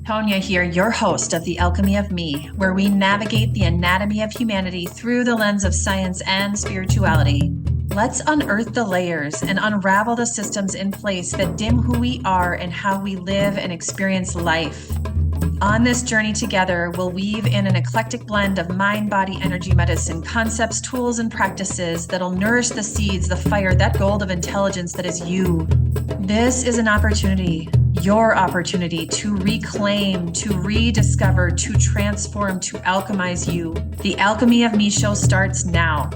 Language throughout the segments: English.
Tonia here, your host of the Alchemy of Me, where we navigate the anatomy of humanity through the lens of science and spirituality. Let's unearth the layers and unravel the systems in place that dim who we are and how we live and experience life. On this journey together, we'll weave in an eclectic blend of mind-body energy medicine concepts, tools, and practices that'll nourish the seeds, the fire, that gold of intelligence that is you. This is an opportunity, your opportunity to reclaim, to rediscover, to transform, to alchemize you. The Alchemy of Me show starts now.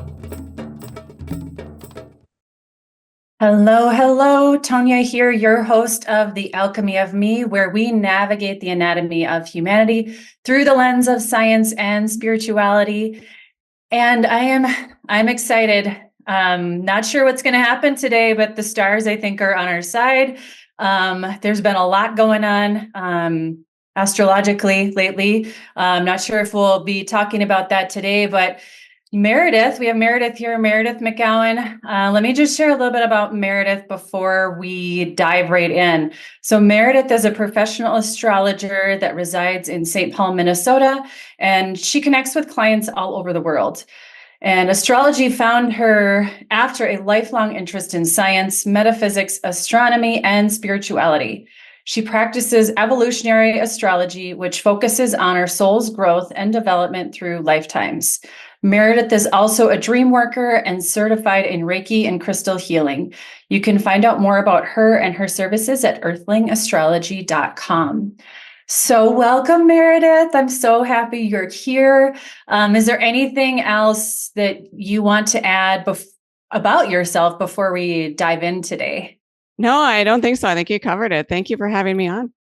Hello, Tonia here, your host of the Alchemy of Me, where we navigate the anatomy of humanity through the lens of science and spirituality. And I'm excited. Not sure what's going to happen today, but the stars, I think, are on our side. There's been a lot going on astrologically lately. I'm not sure if we'll be talking about that today, but Meredith, we have Meredith here, Meredith McCowan. Let me just share a little bit about Meredith before we dive right in. So Meredith is a professional astrologer that resides in St. Paul, Minnesota, and she connects with clients all over the world. And astrology found her after a lifelong interest in science, metaphysics, astronomy, and spirituality. She practices evolutionary astrology, which focuses on our soul's growth and development through lifetimes. Meredith is also a dream worker and certified in Reiki and crystal healing. You can find out more about her and her services at earthlingastrology.com. So welcome, Meredith. I'm so happy you're here. Is there anything else that you want to add about yourself before we dive in today? No, I don't think so. I think you covered it. Thank you for having me on.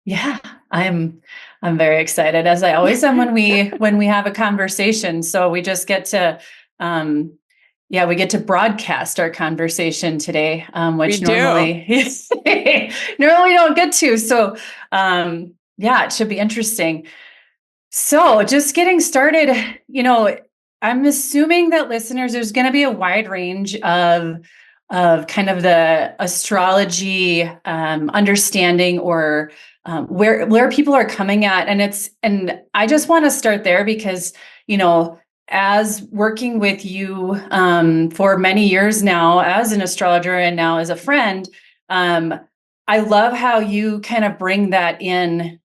Yeah, I'm very excited, as I always am when we have a conversation. So we just get to we get to broadcast our conversation today, which normally don't get to. So it should be interesting. So just getting started, I'm assuming that listeners, there's going to be a wide range of kind of the astrology understanding or where people are coming at. And I just want to start there because, as working with you for many years now as an astrologer and now as a friend, I love how you kind of bring that in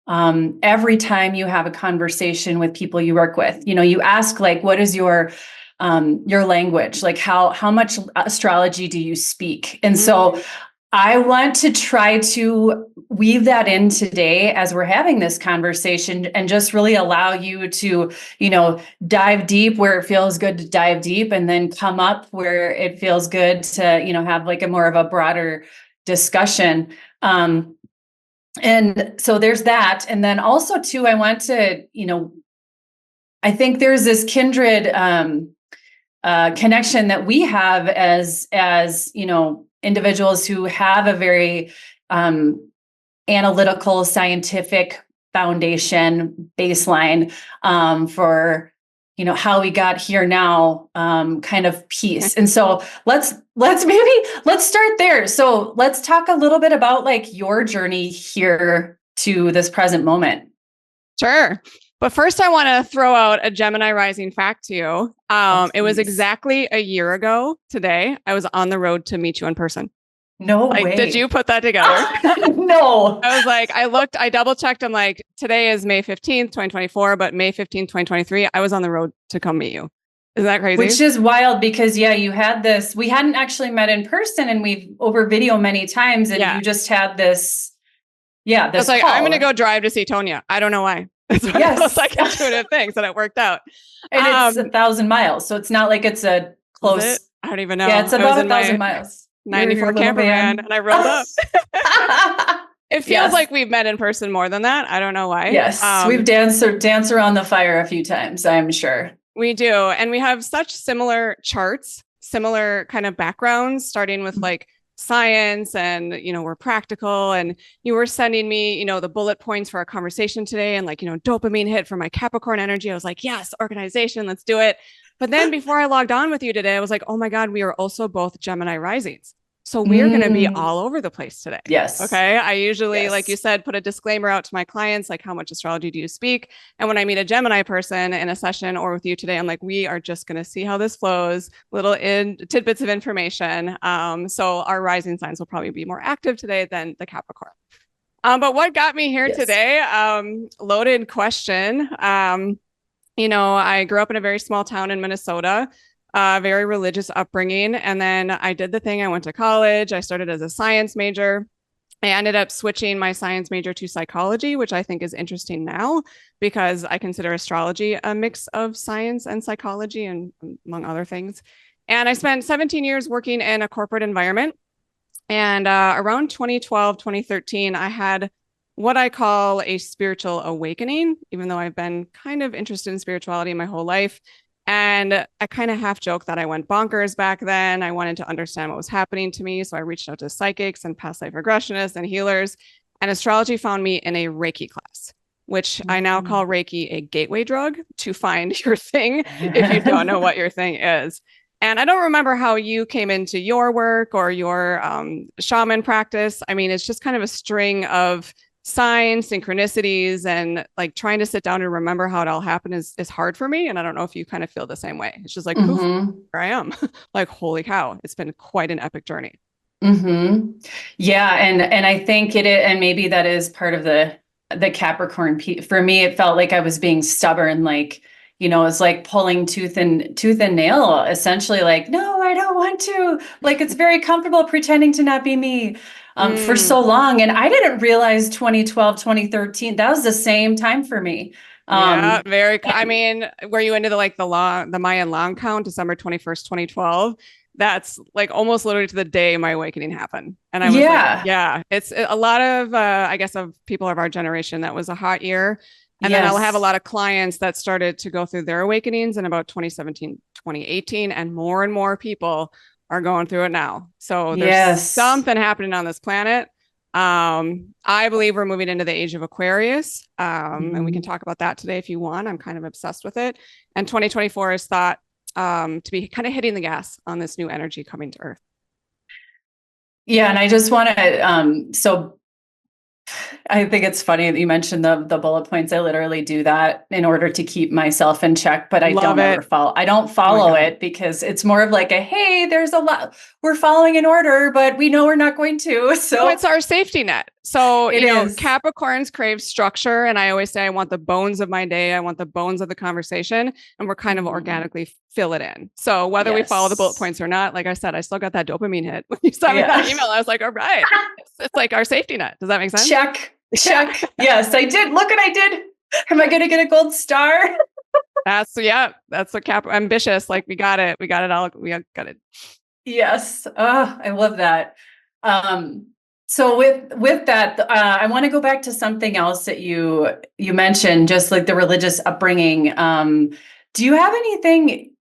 every time you have a conversation with people you work with. You ask, like, what is your language? Like, how much astrology do you speak? And so I want to try to weave that in today as we're having this conversation and just really allow you to, dive deep where it feels good to dive deep and then come up where it feels good to, have like a more of a broader discussion. And so there's that. And then also too, I want to, I think there's this kindred connection that we have as individuals who have a very analytical, scientific foundation baseline for how we got here now, kind of piece. And so let's start there. So let's talk a little bit about like your journey here to this present moment. Sure. But first, I want to throw out a Gemini rising fact to you. It was exactly a year ago today. I was on the road to meet you in person. No way. Did you put that together? No. I was like, I double checked. I'm like, today is May 15th, 2024, but May 15th, 2023, I was on the road to come meet you. Isn't that crazy? Which is wild because, you had this, we hadn't actually met in person and we've over video many times and you just had this, this I was like, call. I'm going to go drive to see Tonia. I don't know why. It's one of those like intuitive things and it worked out. And it's 1,000 miles. So it's not like it's a close. I don't even know. Yeah, it's about 1,000 miles. 94 camper van and I rolled up. It feels like we've met in person more than that. I don't know why. Yes, we've danced around the fire a few times, I'm sure. We do. And we have such similar charts, similar kind of backgrounds, starting with like science and, we're practical. And you were sending me, the bullet points for our conversation today and like, dopamine hit for my Capricorn energy. I was like, yes, organization, let's do it. But then before I logged on with you today, I was like, oh my God, we are also both Gemini risings. So we're going to be Mm. all over the place today. Yes. Okay. I usually, like you Yes. said, put a disclaimer out to my clients, like how much astrology do you speak? And when I meet a Gemini person in a session or with you today, I'm like, we are just going to see how this flows, little tidbits of information. So our rising signs will probably be more active today than the Capricorn. But what got me here Yes. today, loaded question. I grew up in a very small town in Minnesota, very religious upbringing. And then I did the thing. I went to college. I started as a science major. I ended up switching my science major to psychology, which I think is interesting now because I consider astrology a mix of science and psychology, and among other things. And I spent 17 years working in a corporate environment. And around 2012, 2013, I had what I call a spiritual awakening, even though I've been kind of interested in spirituality my whole life. And I kind of half joke that I went bonkers back then. I wanted to understand what was happening to me. So I reached out to psychics and past life regressionists and healers. And astrology found me in a Reiki class, which I now call Reiki a gateway drug to find your thing if you don't know what your thing is. And I don't remember how you came into your work or your shaman practice. I mean, it's just kind of a string of signs, synchronicities, and like trying to sit down and remember how it all happened is hard for me. And I don't know if you kind of feel the same way. It's just like, poof, here I am. Like, holy cow, it's been quite an epic journey. Yeah, and I think and maybe that is part of the Capricorn piece. For me, it felt like I was being stubborn, like, it's like pulling tooth and nail, essentially, like, no, I don't want to. Like, it's very comfortable pretending to not be me for so long. And I didn't realize 2012, 2013, that was the same time for me. Yeah, I mean, were you into the Mayan long count, December 21st, 2012? That's like almost literally to the day my awakening happened. And I was like, yeah, it's a lot of, I guess, of people of our generation. That was a hot year. And then I'll have a lot of clients that started to go through their awakenings in about 2017, 2018, and more people are going through it now. So there's something happening on this planet. I believe we're moving into the age of Aquarius. And we can talk about that today if you want. I'm kind of obsessed with it. And 2024 is thought to be kind of hitting the gas on this new energy coming to Earth. Yeah. And I just want to, so I think it's funny that you mentioned the bullet points. I literally do that in order to keep myself in check, but I don't ever follow. I don't follow it because it's more of like hey, there's a lot we're following in order, but we know we're not going to. So it's our safety net. So, Capricorns crave structure. And I always say, I want the bones of my day. I want the bones of the conversation. And we're kind of organically fill it in. So whether we follow the bullet points or not, like I said, I still got that dopamine hit. When you sent me that email, I was like, all right, it's like our safety net. Does that make sense? Check. Yes, I did. Look what I did. Am I going to get a gold star? That's what ambitious. Like we got it. We got it all. We got it. Yes. Oh, I love that. So with that, I want to go back to something else that you mentioned, just like the religious upbringing. Do you have anything?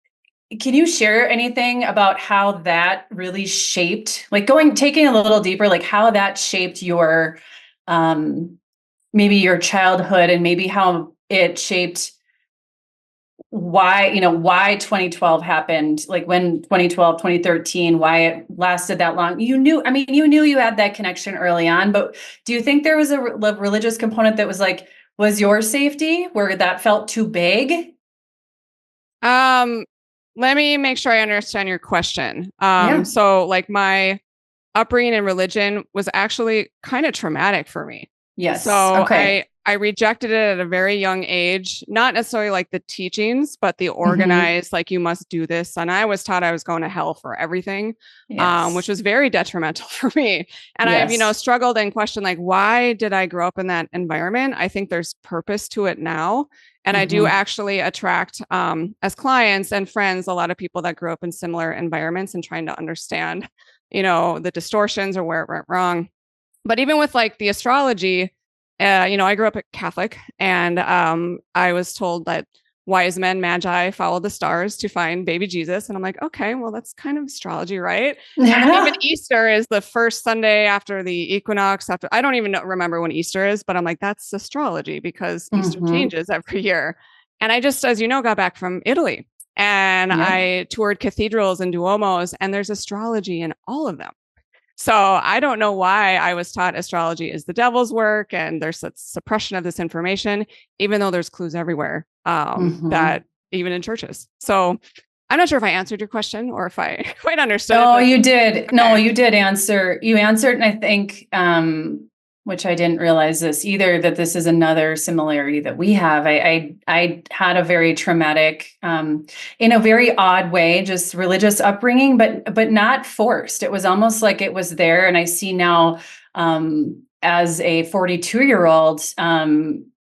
Can you share anything about how that really shaped, like taking a little deeper, like how that shaped your, maybe your childhood, and maybe how it shaped why 2012 happened, like when 2012, 2013, why it lasted that long. You knew you had that connection early on, but do you think there was a religious component that was your safety, where that felt too big? Let me make sure I understand your question. So like my upbringing in religion was actually kind of traumatic for me. Yes. So I rejected it at a very young age, not necessarily like the teachings, but the organized, like you must do this. And I was taught I was going to hell for everything, which was very detrimental for me. And I've, struggled and questioned, like, why did I grow up in that environment? I think there's purpose to it now. And I do actually attract, as clients and friends, a lot of people that grew up in similar environments and trying to understand, the distortions or where it went wrong. But even with like the astrology, I grew up Catholic, and I was told that wise men, magi, follow the stars to find baby Jesus. And I'm like, okay, well, that's kind of astrology, right? Yeah. And even Easter is the first Sunday after the equinox. I don't even remember when Easter is, but I'm like, that's astrology because Easter changes every year. And I just, as you know, got back from Italy, and I toured cathedrals and duomos, and there's astrology in all of them. So I don't know why I was taught astrology is the devil's work and there's such suppression of this information, even though there's clues everywhere that even in churches. So I'm not sure if I answered your question or if I quite understood it. Oh, But you did. okay. No, you did answer. You answered, and I think, which I didn't realize this either, that this is another similarity that we have. I had a very traumatic, in a very odd way, just religious upbringing, but not forced. It was almost like it was there, and I see now, as a 42-year-old,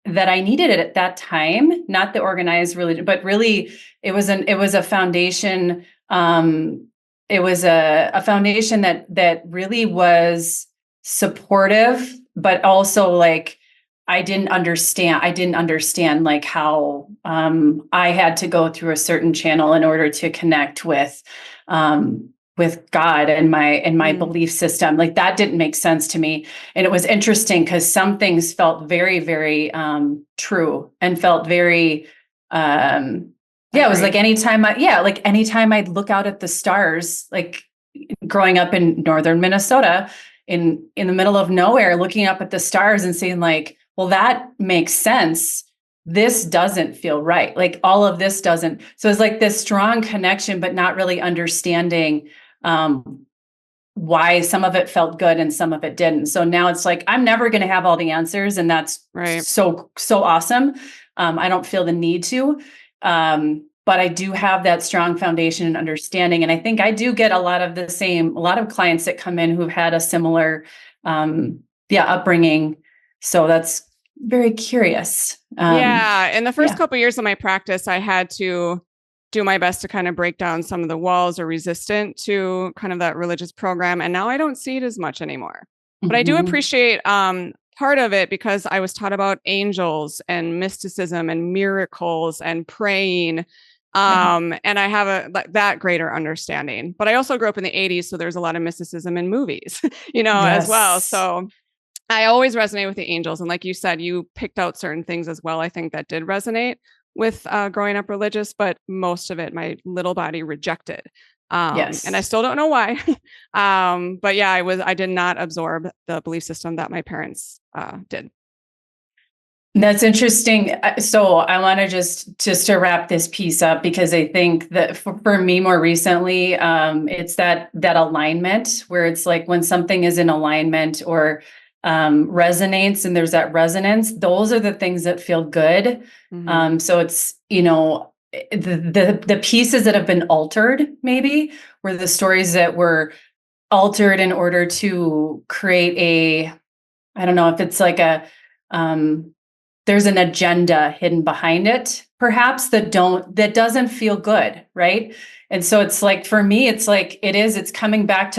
that I needed it at that time. Not the organized religion, but really, it was a foundation. It was a foundation that really was supportive, but also like I didn't understand like how I had to go through a certain channel in order to connect with God and my belief system. Like that didn't make sense to me. And it was interesting because some things felt very, very true and felt very yeah, it was like anytime I'd look out at the stars, like growing up in northern Minnesota, in the middle of nowhere, looking up at the stars and saying like, well, that makes sense. This doesn't feel right. Like all of this doesn't. So it's like this strong connection, but not really understanding why some of it felt good and some of it didn't. So now it's like, I'm never going to have all the answers. And that's so awesome. I don't feel the need to. But I do have that strong foundation and understanding. And I think I do get a lot of clients that come in who've had a similar, upbringing. So that's very curious. In the first couple of years of my practice, I had to do my best to kind of break down some of the walls or resistant to kind of that religious program. And now I don't see it as much anymore, but I do appreciate, part of it because I was taught about angels and mysticism and miracles and praying. And I have that greater understanding, but I also grew up in the 80s. So there's a lot of mysticism in movies, as well. So I always resonate with the angels. And like you said, you picked out certain things as well. I think that did resonate with growing up religious, but most of it, my little body rejected. And I still don't know why. But yeah, I did not absorb the belief system that my parents did. That's interesting. So I want to just to wrap this piece up, because I think that for me more recently, it's that alignment where it's like when something is in alignment or resonates and there's that resonance, those are the things that feel good. So it's, the pieces that have been altered maybe were the stories that were altered in order to create I don't know if it's like there's an agenda hidden behind it, perhaps that doesn't feel good. Right. And so it's like, for me, it's like, it's coming back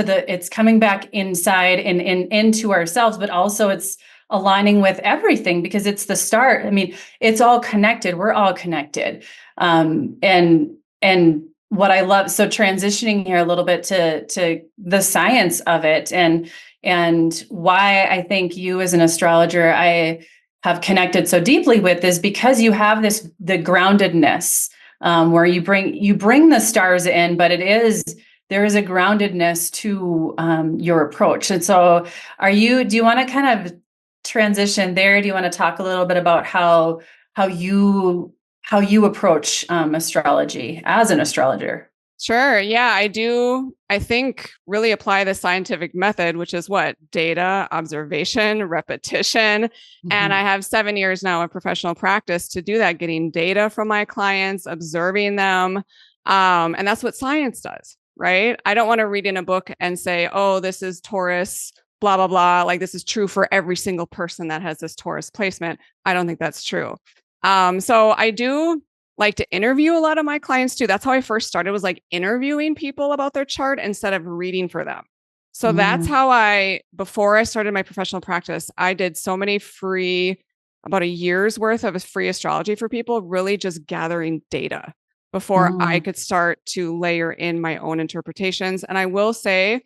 inside and into ourselves, but also it's aligning with everything because it's the start. I mean, it's all connected. We're all connected. And what I love, so transitioning here a little bit to the science of it and why I think you as an astrologer, I have connected so deeply with is because you have the groundedness, where you bring the stars in, but there is a groundedness to your approach. And so do you want to kind of transition there? Do you want to talk a little bit about how you approach astrology as an astrologer? Sure. Yeah, I do. I think really apply the scientific method, which is what? Data, observation, repetition. And I have 7 years now of professional practice to do that, getting data from my clients, observing them. And that's what science does, right? I don't want to read in a book and say, oh, this is Taurus, blah, blah, blah. Like this is true for every single person that has this Taurus placement. I don't think that's true. So I do like to interview a lot of my clients too. That's how I first started, was like interviewing people about their chart instead of reading for them. So that's how before I started my professional practice, I did so many about a year's worth of free astrology for people, really just gathering data before I could start to layer in my own interpretations. And I will say,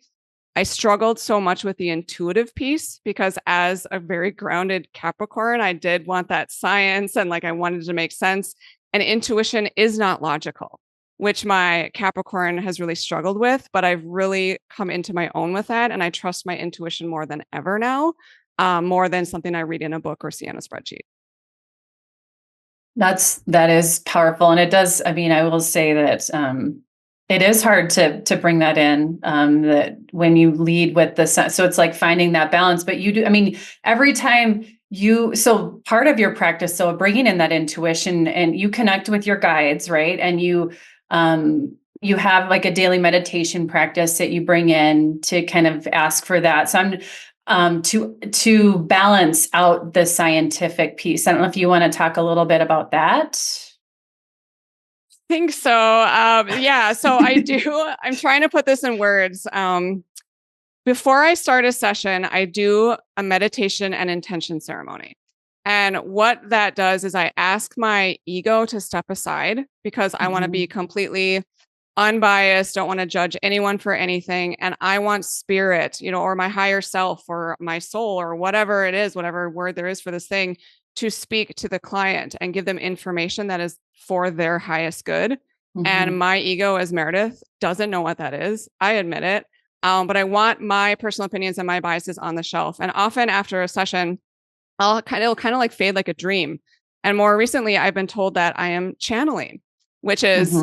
I struggled so much with the intuitive piece because as a very grounded Capricorn, I did want that science and like I wanted to make sense. And intuition is not logical. which my Capricorn has really struggled with, but I've really come into my own with that. And I trust my intuition more than ever now, more than something I read in a book or see on a spreadsheet. That is powerful. And it does, I mean, I will say that it is hard to bring that in, that when you lead with the sun, so it's like finding that balance, but you do, I mean, every time so part of your practice, so bringing in that intuition, and you connect with your guides, right? And you have like a daily meditation practice that you bring in to kind of ask for that. So to balance out the scientific piece. I don't know if you want to talk a little bit about that. Think so. Yeah. So I do. I'm trying to put this in words. Before I start a session, I do a meditation and intention ceremony. And what that does is I ask my ego to step aside because I want to be completely unbiased, don't want to judge anyone for anything. And I want spirit, or my higher self or my soul or whatever it is, whatever word there is for this thing, to speak to the client and give them information that is for their highest good. And my ego as Meredith doesn't know what that is. I admit it. But I want my personal opinions and my biases on the shelf. And often after a session, it'll kind of like fade like a dream. And more recently, I've been told that I am channeling, which is,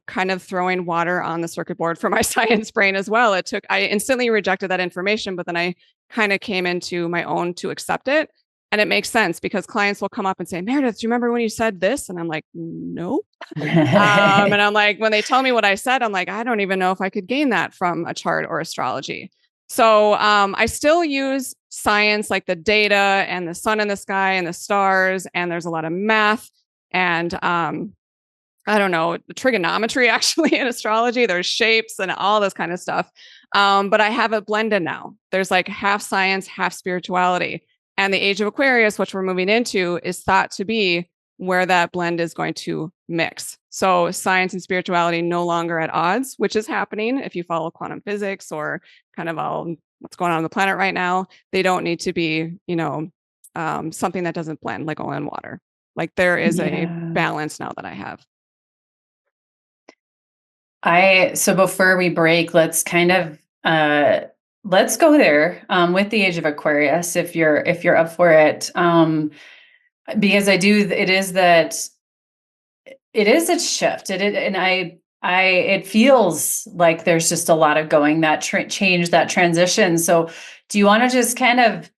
kind of throwing water on the circuit board for my science brain as well. I instantly rejected that information, but then I kind of came into my own to accept it. And it makes sense because clients will come up and say, Meredith, do you remember when you said this? And I'm like, no. And I'm like, when they tell me what I said, I'm like, I don't even know if I could gain that from a chart or astrology. So I still use science, like the data and the sun in the sky and the stars. And there's a lot of math and I don't know, trigonometry actually in astrology. There's shapes and all this kind of stuff. But I have it blended now. There's like half science, half spirituality. And the age of Aquarius, which we're moving into, is thought to be where that blend is going to mix. So science and spirituality no longer at odds, which is happening if you follow quantum physics or kind of all what's going on the planet right now. They don't need to be, something that doesn't blend like oil and water. Like there is a balance now that I have. So before we break, let's kind of let's go there with the age of Aquarius if you're up for it, because it is a shift. It feels like there's just a lot of going that change, that transition. So do you want to just kind of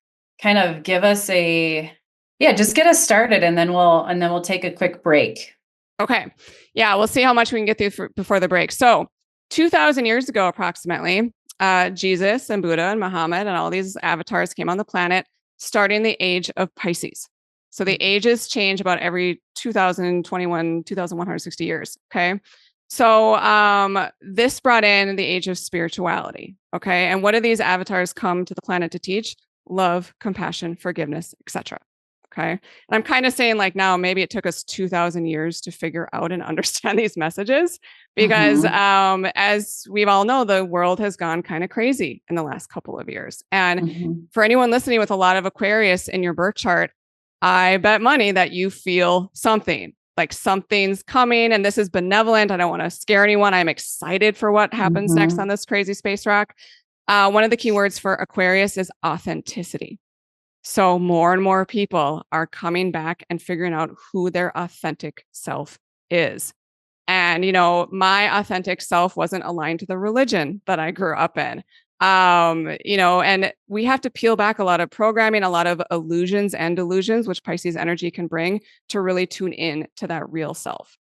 give us just get us started, and then we'll take a quick break. Okay. Yeah, we'll see how much we can get through before the break. So 2,000 years ago, approximately, Jesus and Buddha and Muhammad and all these avatars came on the planet, starting the age of Pisces. So the ages change about every 2,160 years. Okay. So this brought in the age of spirituality. Okay. And what do these avatars come to the planet to teach? Love, compassion, forgiveness, etc. Okay. And I'm kind of saying like now, maybe it took us 2,000 years to figure out and understand these messages because as we all know, the world has gone kind of crazy in the last couple of years. And for anyone listening with a lot of Aquarius in your birth chart, I bet money that you feel something like something's coming and this is benevolent. I don't want to scare anyone. I'm excited for what happens next on this crazy space rock. One of the key words for Aquarius is authenticity. So more and more people are coming back and figuring out who their authentic self is. And, my authentic self wasn't aligned to the religion that I grew up in. And we have to peel back a lot of programming, a lot of illusions and delusions, which Pisces energy can bring to really tune in to that real self.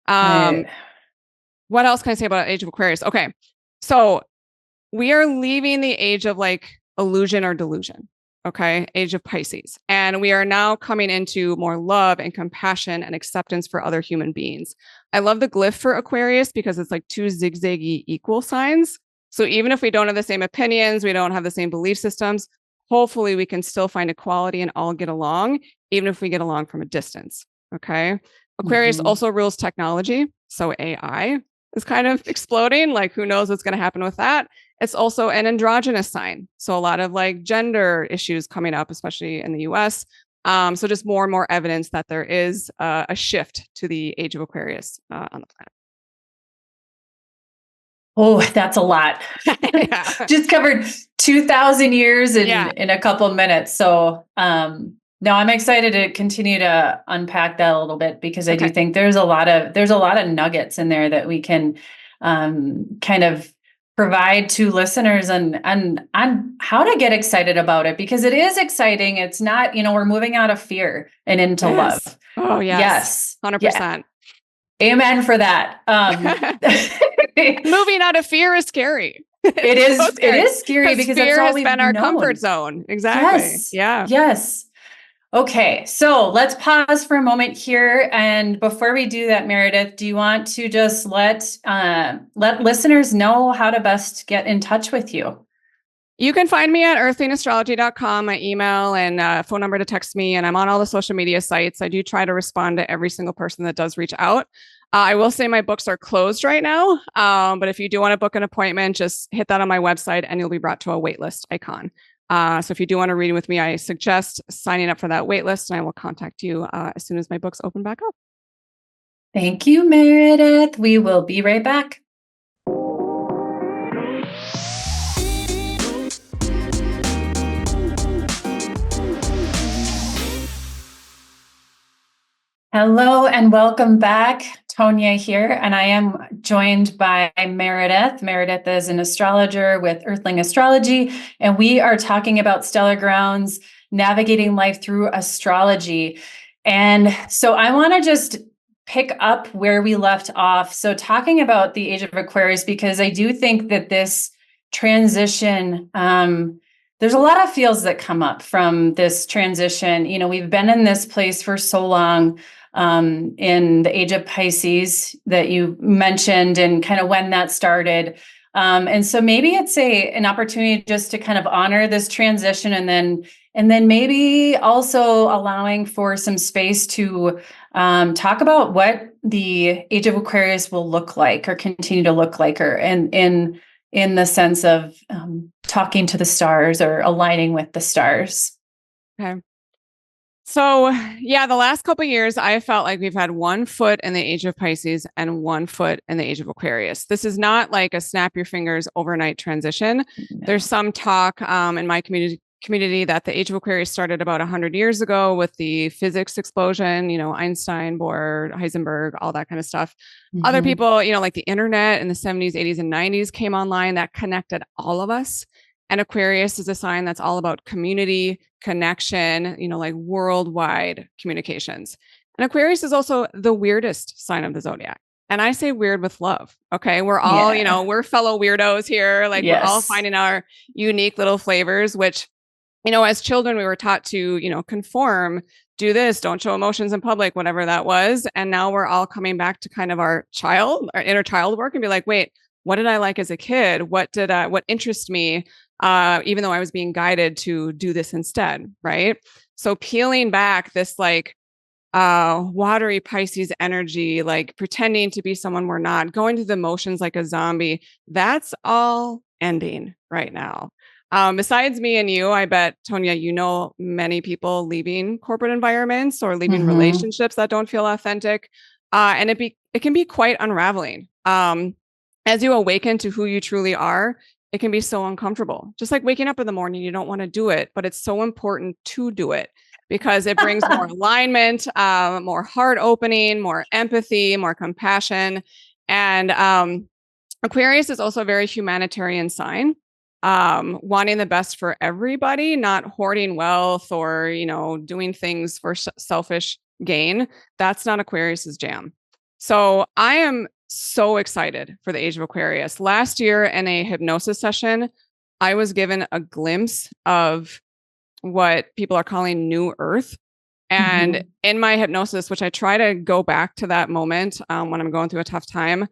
What else can I say about Age of Aquarius? Okay. So we are leaving the age of like illusion or delusion. Okay. Age of Pisces. And we are now coming into more love and compassion and acceptance for other human beings. I love the glyph for Aquarius because it's like two zigzaggy equal signs. So even if we don't have the same opinions, we don't have the same belief systems, hopefully we can still find equality and all get along, even if we get along from a distance. Okay. Aquarius also rules technology. So AI is kind of exploding. Like who knows what's going to happen with that? It's also an androgynous sign. So a lot of like gender issues coming up, especially in the US. So just more and more evidence that there is a shift to the age of Aquarius on the planet. Oh, that's a lot. Just covered 2,000 years in a couple of minutes. So, no, I'm excited to continue to unpack that a little bit, because I do think there's a lot of nuggets in there that we can kind of provide to listeners and on how to get excited about it, because it is exciting. It's not, we're moving out of fear and into love. Oh, yes. 100%. Yeah. Amen for that. Moving out of fear is scary. It is. So scary. It is scary because fear that's all has we've been our known. Comfort zone. Exactly. Yes. Yeah. Yes. Okay. So let's pause for a moment here. And before we do that, Meredith, do you want to just let listeners know how to best get in touch with you? You can find me at earthingastrology.com, my email and phone number to text me. And I'm on all the social media sites. I do try to respond to every single person that does reach out. I will say my books are closed right now. But if you do want to book an appointment, just hit that on my website and you'll be brought to a waitlist icon. So if you do want to read with me, I suggest signing up for that waitlist and I will contact you as soon as my books open back up. Thank you, Meredith. We will be right back. Hello and welcome back. Tonia here, and I am joined by Meredith. Meredith is an astrologer with Earthling Astrology, and we are talking about stellar grounds, navigating life through astrology. And so I want to just pick up where we left off. So talking about the age of Aquarius, because I do think that this transition, there's a lot of feels that come up from this transition. We've been in this place for so long, in the age of Pisces that you mentioned and kind of when that started. And so maybe it's an opportunity just to kind of honor this transition and then maybe also allowing for some space to talk about what the age of Aquarius will look like or continue to look like, or in the sense of talking to the stars or aligning with the stars. Okay. So yeah, the last couple of years, I felt like we've had 1 foot in the age of Pisces and 1 foot in the age of Aquarius. This is not like a snap your fingers overnight transition. No. There's some talk in my community that the age of Aquarius started about 100 years ago with the physics explosion, Einstein, Bohr, Heisenberg, all that kind of stuff. Mm-hmm. Other people, like the internet in the 70s, 80s, and 90s came online that connected all of us. And Aquarius is a sign that's all about community, connection, like worldwide communications. And Aquarius is also the weirdest sign of the zodiac. And I say weird with love. Okay. We're all, we're fellow weirdos here. Like We're all finding our unique little flavors, which, as children, we were taught to, conform, do this, don't show emotions in public, whatever that was. And now we're all coming back to kind of our inner child work and be like, wait, what did I like as a kid? What interested me? Even though I was being guided to do this instead, right? So peeling back this watery Pisces energy, like pretending to be someone we're not, going through the motions like a zombie, that's all ending right now. Besides me and you, I bet, Tonia, many people leaving corporate environments or leaving relationships that don't feel authentic. And it can be quite unraveling. As you awaken to who you truly are, it can be so uncomfortable. Just like waking up in the morning, you don't want to do it, but it's so important to do it because it brings more alignment, more heart opening, more empathy, more compassion. And Aquarius is also a very humanitarian sign, wanting the best for everybody, not hoarding wealth or, doing things for selfish gain. That's not Aquarius's jam. So I am so excited for the age of Aquarius. Last year in a hypnosis session, I was given a glimpse of what people are calling New Earth. And in my hypnosis, which I try to go back to that moment when I'm going through a tough time,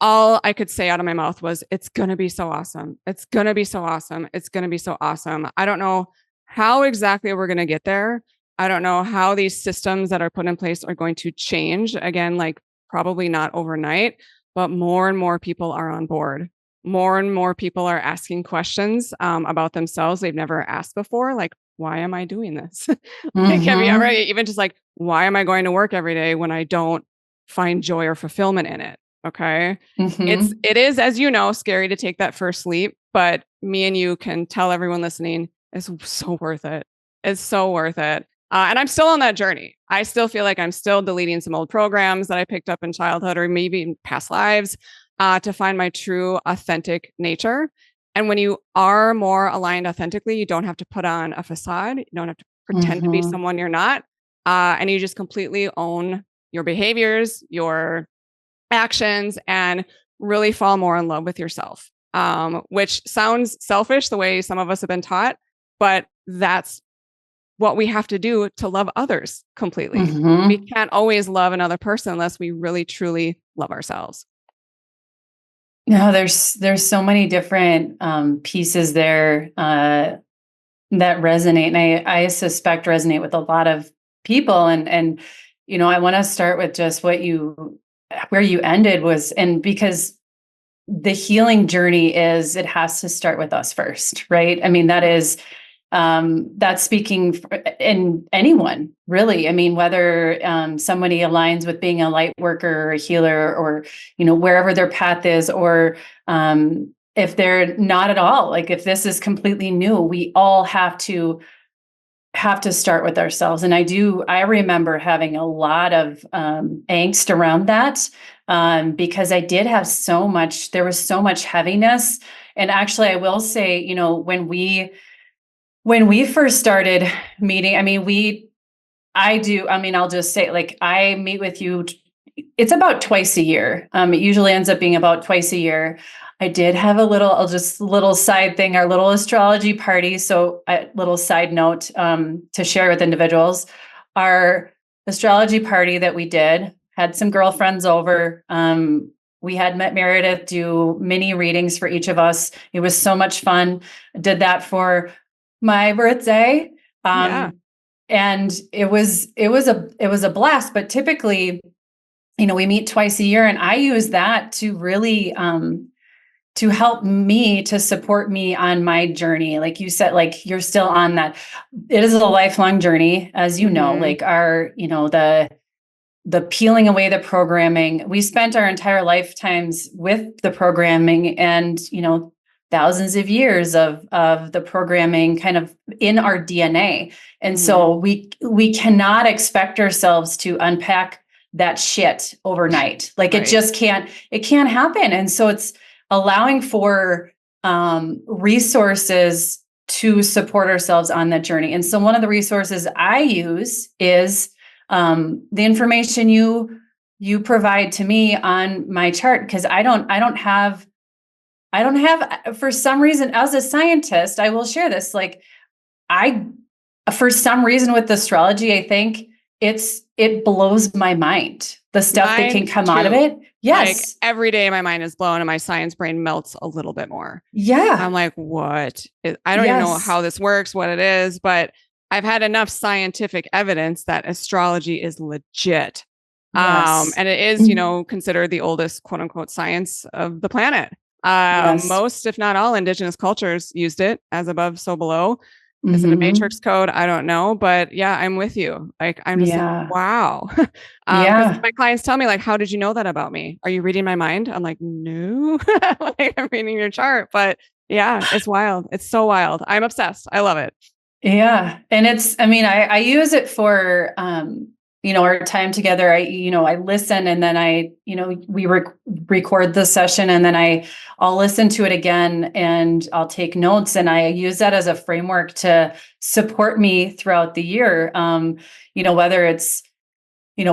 all I could say out of my mouth was, it's going to be so awesome. It's going to be so awesome. It's going to be so awesome. I don't know how exactly we're going to get there. I don't know how these systems that are put in place are going to change. Again, like probably not overnight, but more and more people are on board. more and more people are asking questions about themselves they've never asked before. Like, why am I doing this? Like, have you ever even just like, why am I going to work every day when I don't find joy or fulfillment in it? Okay. It is, as you know, scary to take that first leap, but me and you can tell everyone listening, it's so worth it. It's so worth it. And I'm still on that journey. I still feel like I'm still deleting some old programs that I picked up in childhood or maybe in past lives to find my true, authentic nature. And when you are more aligned authentically, you don't have to put on a facade. You don't have to pretend to be someone you're not. And you just completely own your behaviors, your actions, and really fall more in love with yourself, which sounds selfish the way some of us have been taught, but that's what we have to do to love others completely. We can't always love another person unless we really, truly love ourselves. No, there's so many different pieces there that resonate, and I suspect resonate with a lot of people. And I want to start with just where you ended was, and because the healing journey it has to start with us first, right? I mean, that's speaking in anyone, really. I mean, whether somebody aligns with being a light worker or a healer, or wherever their path is, or if they're not at all, like if this is completely new, we all have to start with ourselves. And I remember having a lot of angst around that, because I did have there was so much heaviness. And actually, I will say, when we first started meeting, I'll just say, like, I meet with you, it's about twice a year. It usually ends up being about twice a year. I did have a little side thing, our little astrology party. So a little side note to share with individuals, our astrology party that we did had some girlfriends over. We had met Meredith do mini readings for each of us. It was so much fun. I did that for my birthday. And it was a blast, but typically, we meet twice a year, and I use that to really, to help me, to support me on my journey. Like you said, like you're still on that. It is a lifelong journey, as you know, like the peeling away the programming. We spent our entire lifetimes with the programming, and, thousands of years of the programming kind of in our DNA. And so we cannot expect ourselves to unpack that shit overnight. Like it can't happen. And so it's allowing for resources to support ourselves on that journey. And so one of the resources I use is the information you provide to me on my chart, because I don't have, for some reason, as a scientist, I will share this. Like for some reason with astrology, I think it blows my mind, the stuff that can come out of it. Yes. Like every day my mind is blown and my science brain melts a little bit more. Yeah. I'm like, what? I don't even know how this works, what it is, but I've had enough scientific evidence that astrology is legit. Yes. And it is, considered the oldest quote unquote science of the planet. Most, if not all, indigenous cultures used it as above, so below. Is it a matrix code? I don't know, but yeah, I'm with you. Like, I'm just like, wow. My clients tell me, like, how did you know that about me? Are you reading my mind? I'm like, no, like, I'm reading your chart, but yeah, it's wild. It's so wild. I'm obsessed. I love it. Yeah. And I use it for, our time together. I listen, and then we record the session, and then I'll listen to it again, and I'll take notes, and I use that as a framework to support me throughout the year. Whether it's,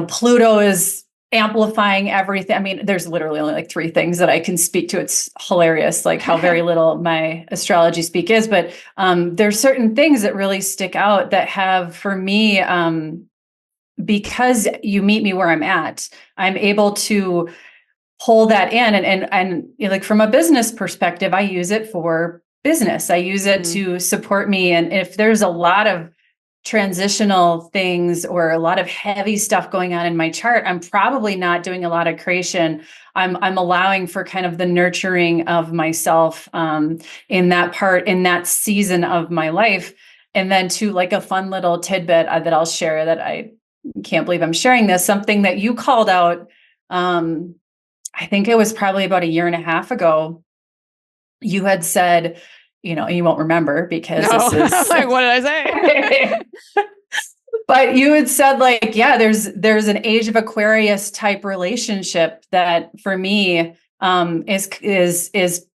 Pluto is amplifying everything. I mean, there's literally only like 3 things that I can speak to. It's hilarious, like how very little my astrology speak is, but there's certain things that really stick out that have, for me, because you meet me where I'm at, I'm able to pull that in, and like from a business perspective, I use it for business. I use it to support me. And if there's a lot of transitional things or a lot of heavy stuff going on in my chart, I'm probably not doing a lot of creation. I'm allowing for kind of the nurturing of myself in that season of my life. And then to like a fun little tidbit that I'll share that I can't believe I'm sharing this, something that you called out. I think it was probably about a year and a half ago. You had said, you won't remember because this is like, what did I say? But you had said like, yeah, there's an age of Aquarius type relationship that for me is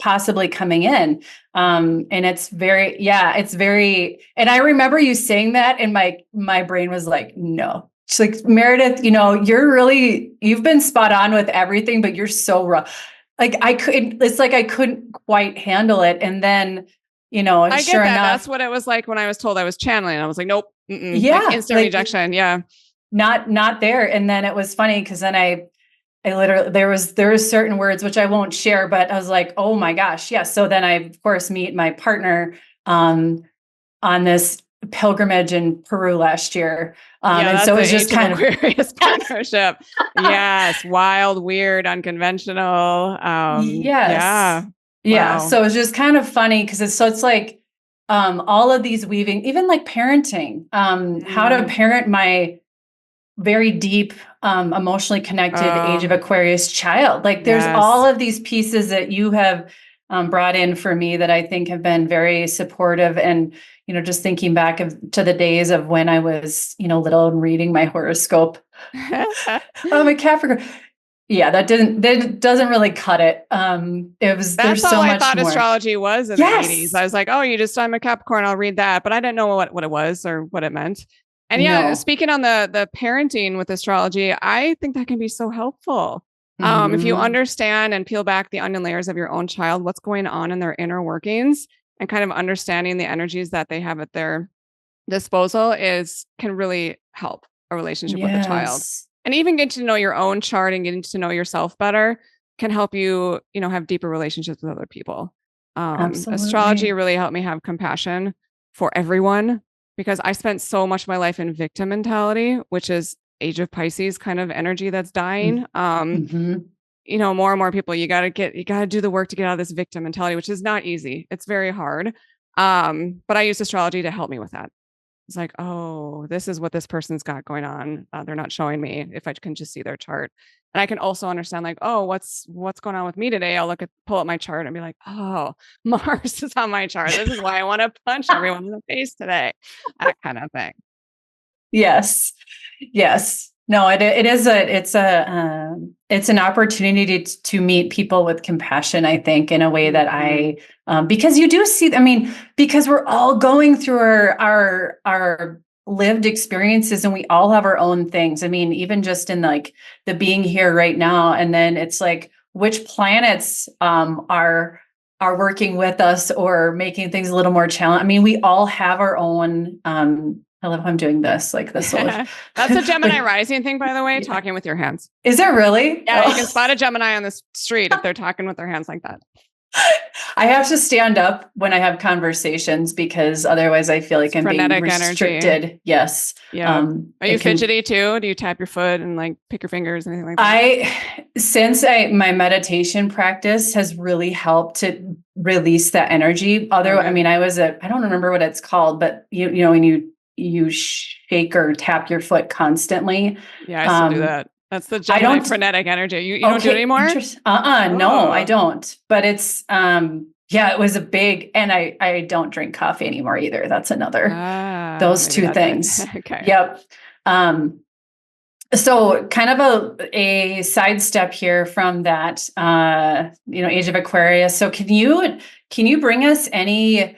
possibly coming in. And it's very, and I remember you saying that and my brain was like, no. She's like, Meredith, you've been spot on with everything, but you're so raw. Like I couldn't quite handle it. And then, I sure get that. enough, That's what it was like when I was told I was channeling. I was like, nope. Yeah. Like instant rejection. Yeah. Not there. And then it was funny because then I literally, there was certain words, which I won't share, but I was like, oh my gosh. Yeah. So then I of course meet my partner, on this pilgrimage in Peru last year. And so it was just kind of Aquarius partnership. Yes. Wild, weird, unconventional. Yes. Yeah. Wow. So it's just kind of funny because it's like all of these weaving, even like parenting, how to parent my very deep, emotionally connected age of Aquarius child. Like there's all of these pieces that you have brought in for me that I think have been very supportive. And, just thinking back to the days of when I was, little and reading my horoscope. I'm a Capricorn. Yeah, that doesn't really cut it. There's so much I thought more. Astrology was in the 80s. I was like, I'm a Capricorn, I'll read that. But I didn't know what it was or what it meant. And speaking on the parenting with astrology, I think that can be so helpful. If you understand and peel back the onion layers of your own child, what's going on in their inner workings and kind of understanding the energies that they have at their disposal can really help a relationship with a child. And even getting to know your own chart and getting to know yourself better can help you, have deeper relationships with other people. Astrology really helped me have compassion for everyone because I spent so much of my life in victim mentality, which is age of Pisces kind of energy that's dying. More and more people, you got to do the work to get out of this victim mentality, which is not easy. It's very hard. But I used astrology to help me with that. It's like, oh, this is what this person's got going on. They're not showing me if I can just see their chart. And I can also understand like, oh, what's going on with me today? I'll pull up my chart and be like, oh, Mars is on my chart. This is why I want to punch everyone in the face today. That kind of thing. Yes. No, it's an opportunity to meet people with compassion, I think, in a way that because you do see, because we're all going through our lived experiences and we all have our own things. Even just in like the being here right now. And then it's like, which planets, are working with us or making things a little more challenging. We all have our own, I love how I'm doing this, like this. That's a Gemini rising thing, by the way, talking with your hands. Is it really? Yeah, you can spot a Gemini on the street if they're talking with their hands like that. I have to stand up when I have conversations because otherwise I feel like I'm being restricted. Energy. Yes. Yeah. Are you fidgety too? Do you tap your foot and like pick your fingers, anything like that? Since my meditation practice has really helped to release that energy. I don't remember what it's called, but when you shake or tap your foot constantly. Yeah, I still do that. That's the Gemini frenetic energy. You don't do it anymore? No, I don't. But it's, it was a big, and I don't drink coffee anymore either. That's another, those two things. Okay. Yep. So kind of a sidestep here from that, age of Aquarius. So can you bring us any,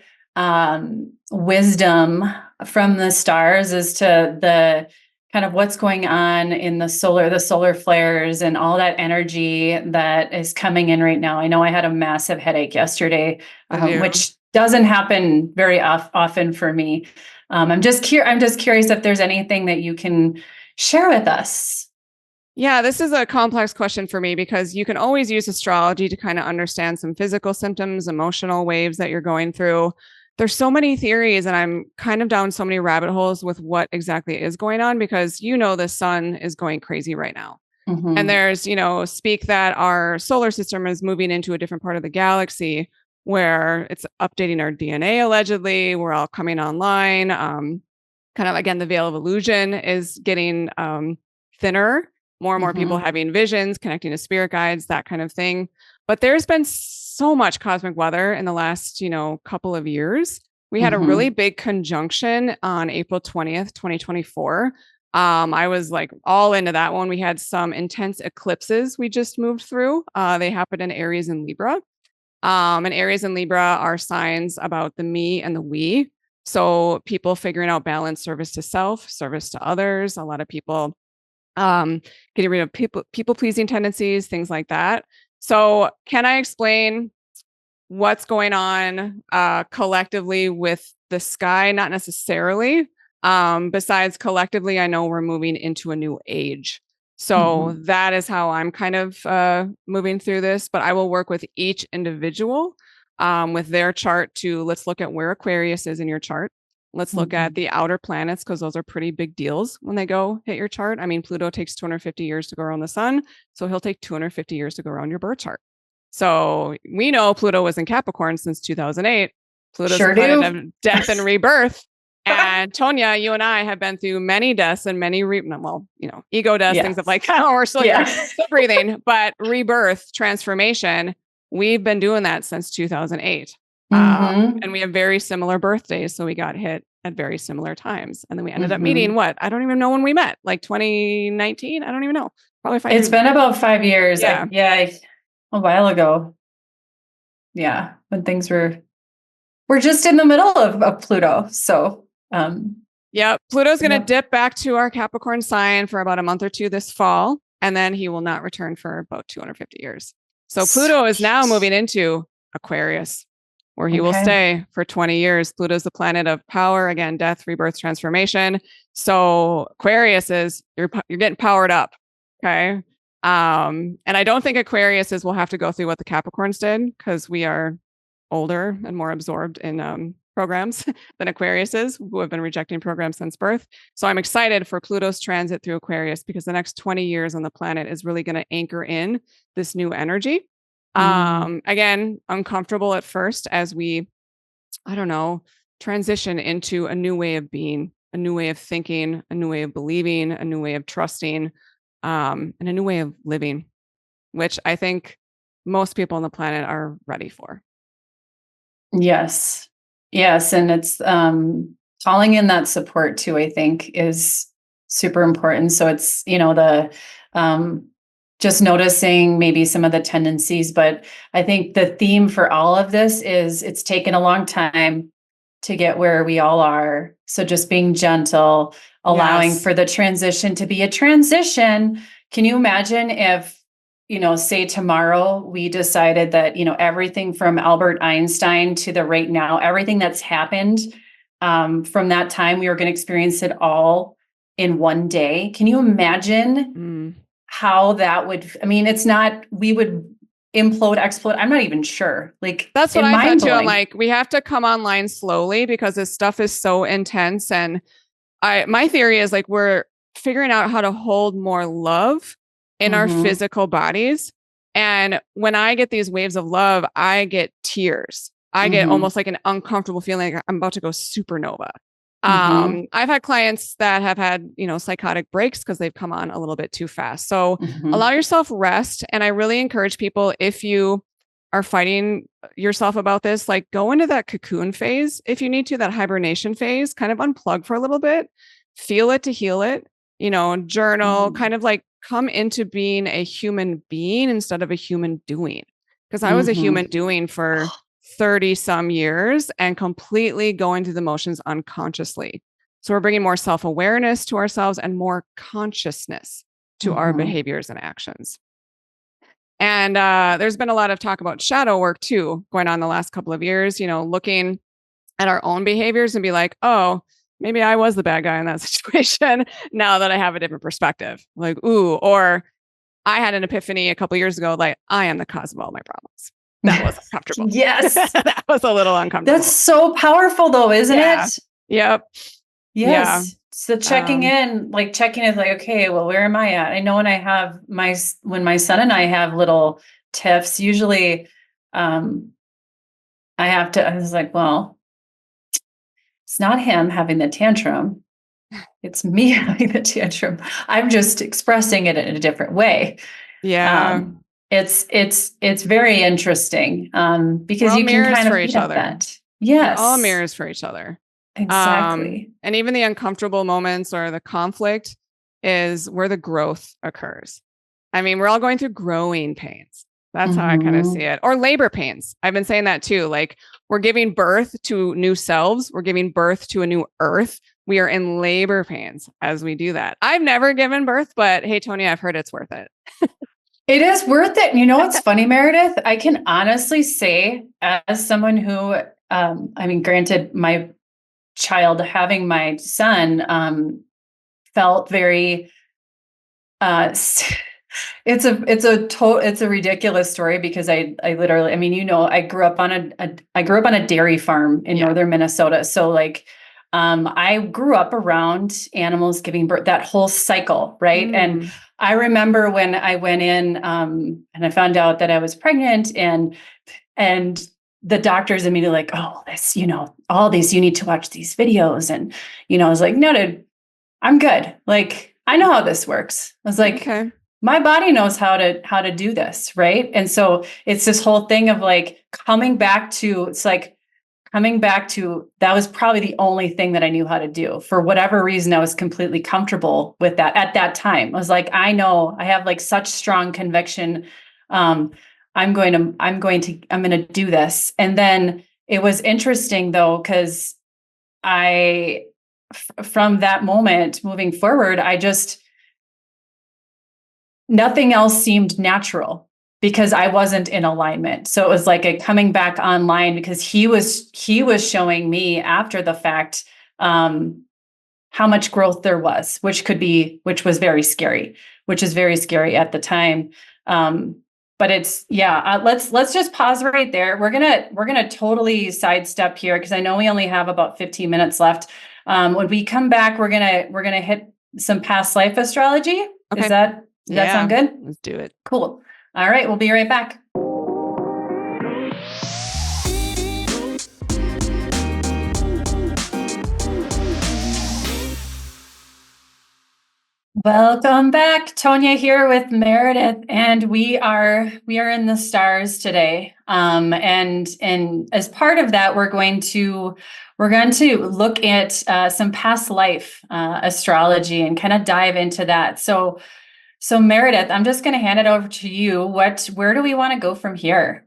wisdom from the stars as to the kind of what's going on in the solar flares and all that energy that is coming in right now? I know I had a massive headache yesterday, which doesn't happen very often for me. I'm just curious if there's anything that you can share with us. Yeah, this is a complex question for me because you can always use astrology to kind of understand some physical symptoms, emotional waves that you're going through. there's so many theories, and I'm kind of down so many rabbit holes with what exactly is going on, because the sun is going crazy right now. And there's, speak that our solar system is moving into a different part of the galaxy where it's updating our DNA, allegedly. We're all coming online. Kind of, again, the veil of illusion is getting thinner, more and more people having visions, connecting to spirit guides, that kind of thing. But there's been so much cosmic weather in the last, couple of years. We had a really big conjunction on April 20th, 2024. I was like all into that one. We had some intense eclipses we just moved through. They happened in Aries and Libra. And Aries and Libra are signs about the me and the we. So people figuring out balance, service to self, service to others. A lot of people getting rid of people pleasing tendencies, things like that. So can I explain what's going on collectively with the sky? Not necessarily. Besides, collectively, I know we're moving into a new age. So that is how I'm kind of moving through this. But I will work with each individual with their chart to, let's look at where Aquarius is in your chart. Let's look at the outer planets, because those are pretty big deals when they go hit your chart. I mean, Pluto takes 250 years to go around the sun. So he'll take 250 years to go around your birth chart. So we know Pluto was in Capricorn since 2008. Pluto's the planet of death and rebirth. And Tonia, you and I have been through many deaths and many, ego deaths, things of like, oh, we're still here, still breathing, but rebirth, transformation. We've been doing that since 2008. And we have very similar birthdays. So we got hit at very similar times. And then we ended up meeting I don't even know when we met, like 2019. I don't even know. Probably 5 years. It's been about 5 years. A while ago. Yeah. When things we're just in the middle of Pluto. So, Pluto's going to dip back to our Capricorn sign for about a month or two this fall, and then he will not return for about 250 years. So Pluto is now moving into Aquarius, where he will stay for 20 years. Pluto's the planet of power, again, death, rebirth, transformation. So Aquarius is, you're getting powered up. Okay. And I don't think Aquarius will have to go through what the Capricorns did, because we are older and more absorbed in programs than Aquarius is, who have been rejecting programs since birth. So I'm excited for Pluto's transit through Aquarius, because the next 20 years on the planet is really going to anchor in this new energy. Again, uncomfortable at first as we, transition into a new way of being, a new way of thinking, a new way of believing, a new way of trusting, and a new way of living, which I think most people on the planet are ready for. Yes. And it's calling in that support too, I think, is super important. So it's, the just noticing maybe some of the tendencies, but I think the theme for all of this is it's taken a long time to get where we all are. So just being gentle, allowing for the transition to be a transition. Can you imagine if, say tomorrow we decided that, everything from Albert Einstein to the right now, everything that's happened from that time, we were going to experience it all in one day. Can you imagine how that would, it's not, we would implode, explode. I'm not even sure. Like, that's what I thought too. I'm like, we have to come online slowly because this stuff is so intense. And my theory is like, we're figuring out how to hold more love in our physical bodies. And when I get these waves of love, I get tears. I get almost like an uncomfortable feeling like I'm about to go supernova. I've had clients that have had, psychotic breaks because they've come on a little bit too fast. So allow yourself rest. And I really encourage people, if you are fighting yourself about this, like go into that cocoon phase. If you need to, that hibernation phase, kind of unplug for a little bit, feel it to heal it, journal, kind of like come into being a human being instead of a human doing. Because I was a human doing for 30 some years and completely going through the motions unconsciously. So we're bringing more self-awareness to ourselves and more consciousness to our behaviors and actions. And there's been a lot of talk about shadow work too, going on the last couple of years, looking at our own behaviors and be like, oh, maybe I was the bad guy in that situation now that I have a different perspective. Like, ooh, or I had an epiphany a couple of years ago, like I am the cause of all my problems. That was uncomfortable. Yes. That was a little uncomfortable. That's so powerful though, isn't it? Yep. Yes. Yeah. So checking in like, okay, well, where am I at? I know when when my son and I have little tiffs, usually, I was like, well, it's not him having the tantrum. It's me having the tantrum. I'm just expressing it in a different way. Yeah. It's very interesting, because We're all you can mirrors kind of for feed each off other. that. We're Yes. all mirrors for each other. Exactly. And even the uncomfortable moments or the conflict is where the growth occurs. I mean, we're all going through growing pains. That's how I kind of see it. Or labor pains. I've been saying that too. Like we're giving birth to new selves. We're giving birth to a new earth. We are in labor pains as we do that. I've never given birth, but hey, Tonia, I've heard it's worth it. It is worth it. You know what's funny, Meredith? I can honestly say, as someone who, granted, my child having my son, felt very, it's a ridiculous story because I literally, I grew up on a dairy farm in northern Minnesota. So like, I grew up around animals giving birth, that whole cycle, right? And I remember when I went in, and I found out that I was pregnant, and the doctors immediately like, oh, this, all these, you need to watch these videos. And, I was like, no, dude, I'm good. Like, I know how this works. I was like, okay. My body knows how to do this. Right. And so it's this whole thing of like coming back to that was probably the only thing that I knew how to do. For whatever reason, I was completely comfortable with that at that time. I was like, I know I have like such strong conviction. I'm going to do this. And then it was interesting though, because from that moment moving forward, nothing else seemed natural because I wasn't in alignment. So it was like a coming back online because he was showing me after the fact, how much growth there was, which was very scary, which is very scary at the time. But let's just pause right there. We're gonna totally sidestep here because I know we only have about 15 minutes left. When we come back, we're gonna hit some past life astrology. Okay. Does that sound good? Let's do it. Cool. All right, we'll be right back. Welcome back. Tonia here with Meredith, and we are in the stars today. And as part of that, we're going to look at some past life astrology and kind of dive into that. So Meredith, I'm just going to hand it over to you. Where do we want to go from here?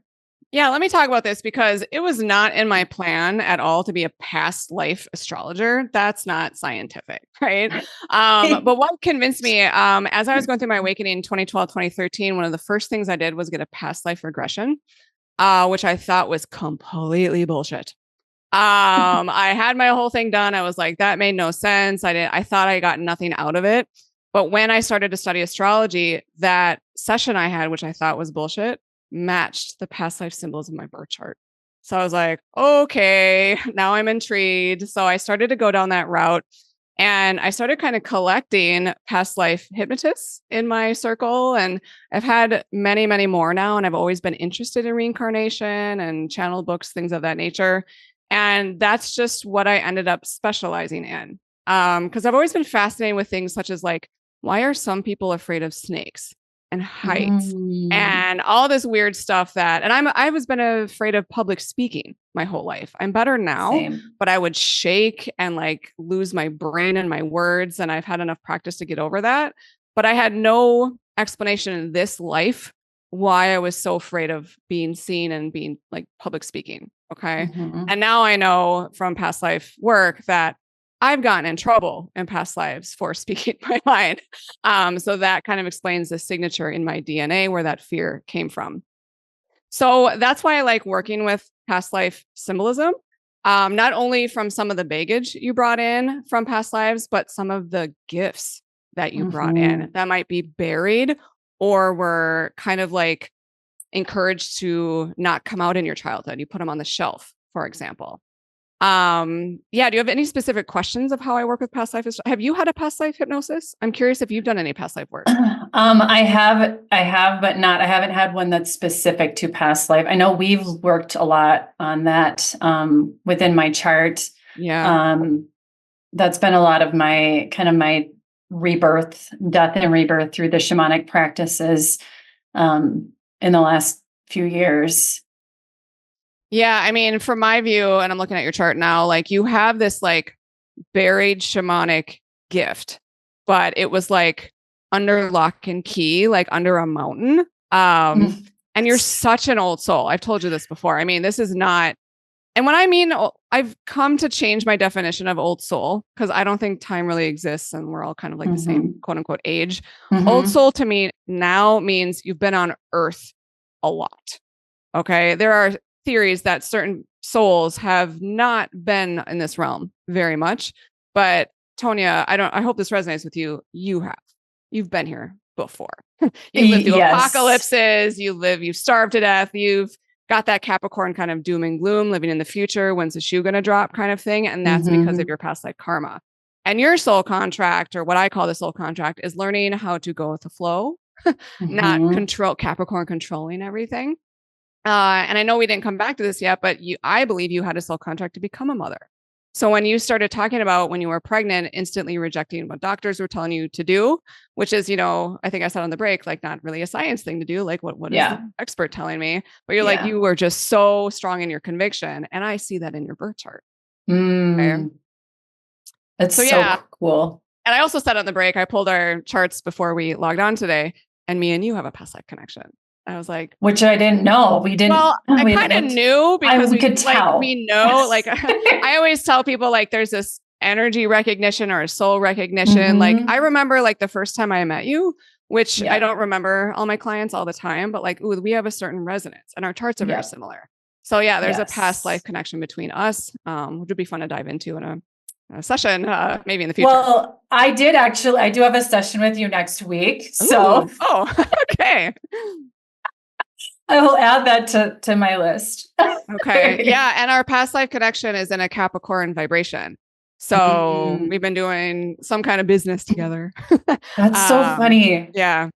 Yeah, let me talk about this because it was not in my plan at all to be a past life astrologer. That's not scientific, right? But what convinced me, as I was going through my awakening in 2012, 2013, one of the first things I did was get a past life regression, which I thought was completely bullshit. I had my whole thing done. I was like, that made no sense. I thought I got nothing out of it. But when I started to study astrology, that session I had, which I thought was bullshit, matched the past life symbols of my birth chart. So I was like, okay, now I'm intrigued. So I started to go down that route and I started kind of collecting past life hypnotists in my circle. And I've had many, many more now. And I've always been interested in reincarnation and channel books, things of that nature. And that's just what I ended up specializing in. Because I've always been fascinated with things such as like, why are some people afraid of snakes and heights and all this weird stuff and I was been afraid of public speaking my whole life. I'm better now, Same. But I would shake and like lose my brain and my words. And I've had enough practice to get over that. But I had no explanation in this life why I was so afraid of being seen and being like public speaking. Okay. And now I know from past life work that I've gotten in trouble in past lives for speaking my mind. So that kind of explains the signature in my DNA where that fear came from. So that's why I like working with past life symbolism, not only from some of the baggage you brought in from past lives, but some of the gifts that you brought in that might be buried or were kind of like encouraged to not come out in your childhood. You put them on the shelf, for example. Yeah. Do you have any specific questions of how I work with past life? Have you had a past life hypnosis? I'm curious if you've done any past life work. I have, but I haven't had one that's specific to past life. I know we've worked a lot on that, within my chart. Yeah. That's been a lot of my rebirth, death and rebirth through the shamanic practices, in the last few years. Yeah. I mean, from my view, and I'm looking at your chart now, like you have this like buried shamanic gift, but it was like under lock and key, like under a mountain. And you're such an old soul. I've told you this before. I mean, this is not, and when I mean, I've come to change my definition of old soul because I don't think time really exists and we're all kind of like the same quote unquote age. Old soul to me now means you've been on earth a lot. Okay. There are theories that certain souls have not been in this realm very much, but Tonia, I hope this resonates with you. You've been here before. You've lived through apocalypses. You've starved to death. You've got that Capricorn kind of doom and gloom, living in the future. When's the shoe going to drop kind of thing. And that's because of your past life karma. And your soul contract, or what I call the soul contract, is learning how to go with the flow, not control Capricorn controlling everything. And I know we didn't come back to this yet, but I believe you had a soul contract to become a mother. So when you started talking about when you were pregnant, instantly rejecting what doctors were telling you to do, which is, I think I said on the break, like not really a science thing to do. Like what is the expert telling me? But you're like, you were just so strong in your conviction. And I see that in your birth chart. Okay? That's so cool. And I also said on the break, I pulled our charts before we logged on today, and me and you have a past life connection. I was like, which I didn't know. We didn't. Well, I kind of knew because we could tell. Like, we know, like I always tell people, like there's this energy recognition or a soul recognition. Like I remember like the first time I met you, which I don't remember all my clients all the time, but like, ooh, we have a certain resonance and our charts are very similar. So yeah, there's a past life connection between us, which would be fun to dive into in a session, maybe in the future. Well, I do have a session with you next week. So, okay. I will add that to my list. Okay. Yeah. And our past life connection is in a Capricorn vibration. So we've been doing some kind of business together. That's so funny. Yeah.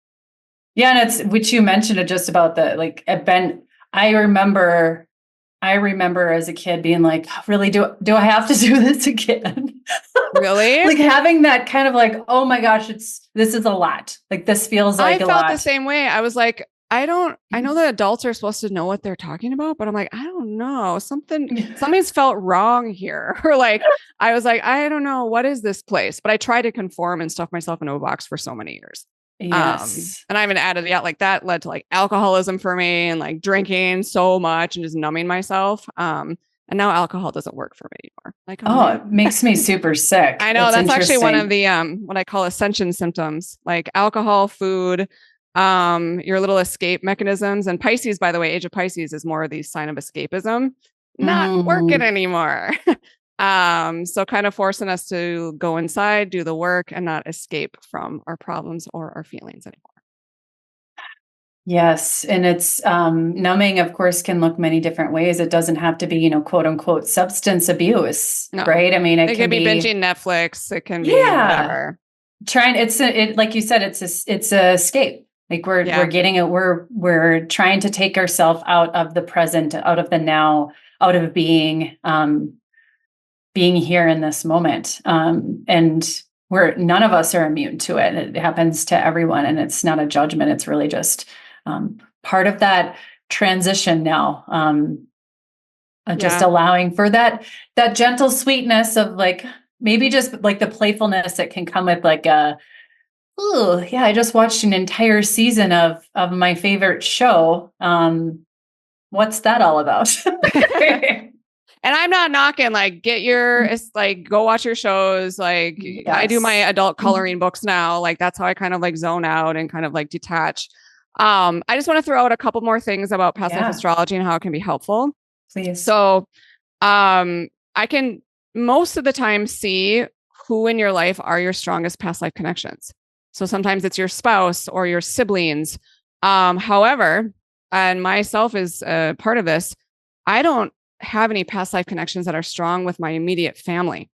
Yeah. And it's, which you mentioned just about the like event. I remember as a kid being like, really, do I have to do this again? Really? Like having that kind of like, oh my gosh, this is a lot. Like this feels like a lot. I felt the same way. I was like, I know that adults are supposed to know what they're talking about, but I'm like, I don't know. Something's felt wrong here. Or like, I was like, I don't know. What is this place? But I tried to conform and stuff myself into a box for so many years. Yes. And I haven't added yet. Like that led to like alcoholism for me and like drinking so much and just numbing myself. And now alcohol doesn't work for me anymore. Like, it makes me super sick. I know that's actually one of the what I call ascension symptoms, like alcohol, food, your little escape mechanisms. And Pisces, by the way, age of Pisces is more of the sign of escapism, not working anymore. So kind of forcing us to go inside, do the work, and not escape from our problems or our feelings anymore. Yes. And it's numbing, of course, can look many different ways. It doesn't have to be, quote unquote, substance abuse, right? I mean, it can be binging Netflix. It can be whatever. Like you said, it's a escape. Like we're getting it. We're trying to take ourselves out of the present, out of the now, out of being here in this moment. And none of us are immune to it. It happens to everyone, and it's not a judgment. It's really just part of that transition now. Just allowing for that gentle sweetness of like, maybe just like the playfulness that can come with like I just watched an entire season of my favorite show. What's that all about? And I'm not knocking, like, go watch your shows. Like I do my adult coloring books now. Like that's how I kind of like zone out and kind of like detach. I just want to throw out a couple more things about past life astrology and how it can be helpful. Please. So, I can most of the time see who in your life are your strongest past life connections. So sometimes it's your spouse or your siblings. However, and myself is part of this, I don't have any past life connections that are strong with my immediate family.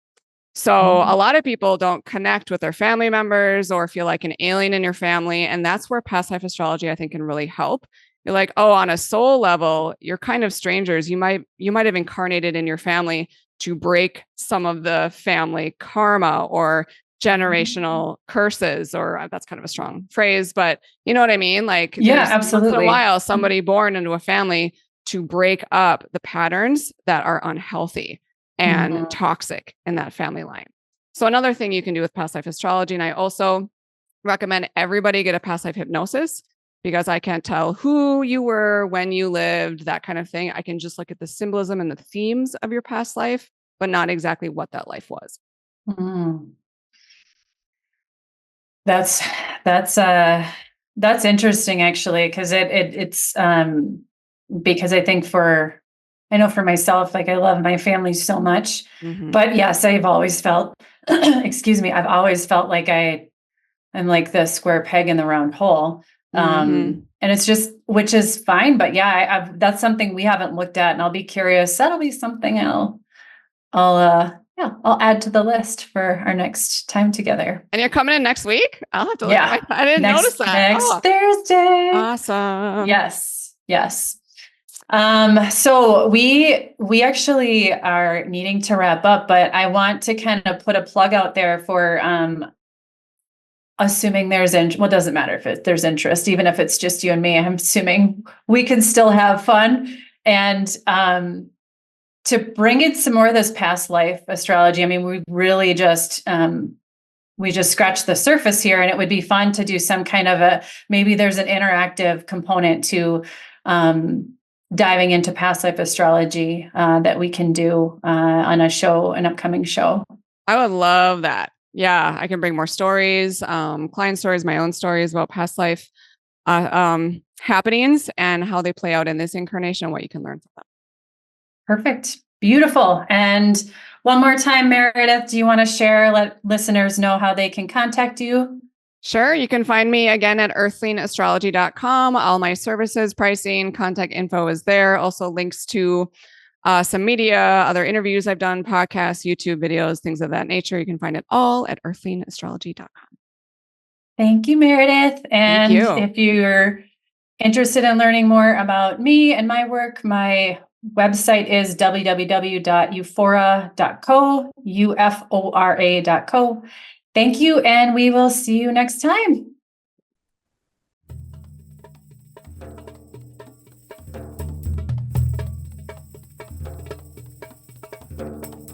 So a lot of people don't connect with their family members or feel like an alien in your family. And that's where past life astrology, I think, can really help. You're like, oh, on a soul level, you're kind of strangers. You might have incarnated in your family to break some of the family karma or generational curses, or that's kind of a strong phrase, but you know what I mean? Like, Yeah, there's absolutely. once in a while, somebody born into a family to break up the patterns that are unhealthy and toxic in that family line. So another thing you can do with past life astrology, and I also recommend everybody get a past life hypnosis, because I can't tell who you were, when you lived, that kind of thing. I can just look at the symbolism and the themes of your past life, but not exactly what that life was. That's interesting, actually, because it's because I think I know for myself, like, I love my family so much, but yes, I've always felt, excuse me, I've always felt like I'm like the square peg in the round hole. And it's just, which is fine, but yeah, that's something we haven't looked at, and I'll be curious. That'll be something I'll add to the list for our next time together. And you're coming in next week? I'll have to look at I didn't notice that. Next Thursday. Awesome. Yes. So we actually are needing to wrap up, but I want to kind of put a plug out there for, assuming there's well, it doesn't matter if there's interest, even if it's just you and me, I'm assuming we can still have fun, and, to bring in some more of this past life astrology. I mean, we really just, we just scratched the surface here, and it would be fun to do some kind of maybe there's an interactive component to, diving into past life astrology, that we can do, on an upcoming show. I would love that. Yeah. I can bring more stories, client stories, my own stories about past life, happenings and how they play out in this incarnation and what you can learn from them. Perfect. Beautiful. And one more time, Meredith, do you want to share, let listeners know how they can contact you? Sure. You can find me again at earthlingastrology.com. All my services, pricing, contact info is there. Also links to some media, other interviews I've done, podcasts, YouTube videos, things of that nature. You can find it all at earthlingastrology.com. Thank you, Meredith. And if you're interested in learning more about me and my work, my website is www.ufora.co, ufora.co. Thank you, and we will see you next time.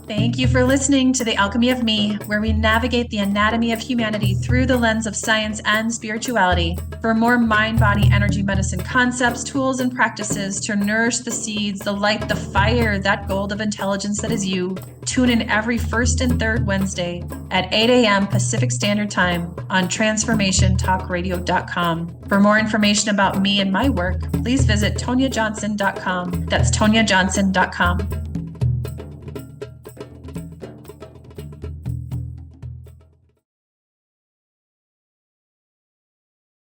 Thank you for listening to The Alchemy of Me, where we navigate the anatomy of humanity through the lens of science and spirituality. For more mind-body energy medicine concepts, tools, and practices to nourish the seeds, the light, the fire, that gold of intelligence that is you, tune in every first and third Wednesday at 8 a.m. Pacific Standard Time on transformationtalkradio.com. For more information about me and my work, please visit toniajohnson.com. That's toniajohnson.com.